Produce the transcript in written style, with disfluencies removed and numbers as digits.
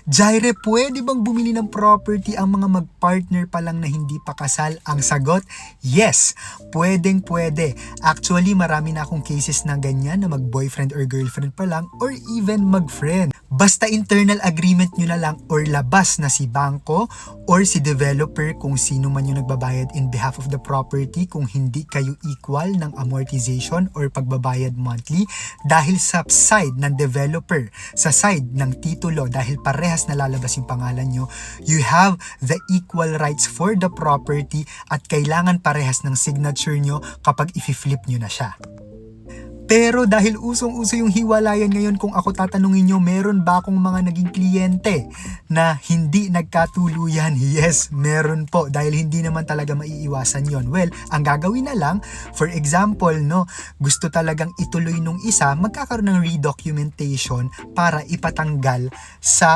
Jaire, pwede bang bumili ng property ang mga mag-partner pa lang na hindi pa kasal? Ang sagot, yes. Pwedeng pwede. Actually, marami na akong cases na ganyan na mag-boyfriend or girlfriend pa lang or even mag-friend. Basta internal agreement nyo na lang or labas na si bangko or si developer kung sino man yung nagbabayad in behalf of the property kung hindi kayo equal ng amortization or pagbabayad monthly dahil sa side ng developer, sa side ng titulo dahil parehas na lalabas yung pangalan nyo, you have the equal rights for the property at kailangan parehas ng signature nyo kapag i-flip nyo na siya. Pero dahil usong-uso yung hiwalayan ngayon, kung ako tatanungin nyo, meron ba akong mga naging kliyente na hindi nagkatuluyan? Yes, meron po. Dahil hindi naman talaga maiiwasan yon. Well, ang gagawin na lang, for example, no, gusto talagang ituloy nung isa, magkakaroon ng redocumentation para ipatanggal sa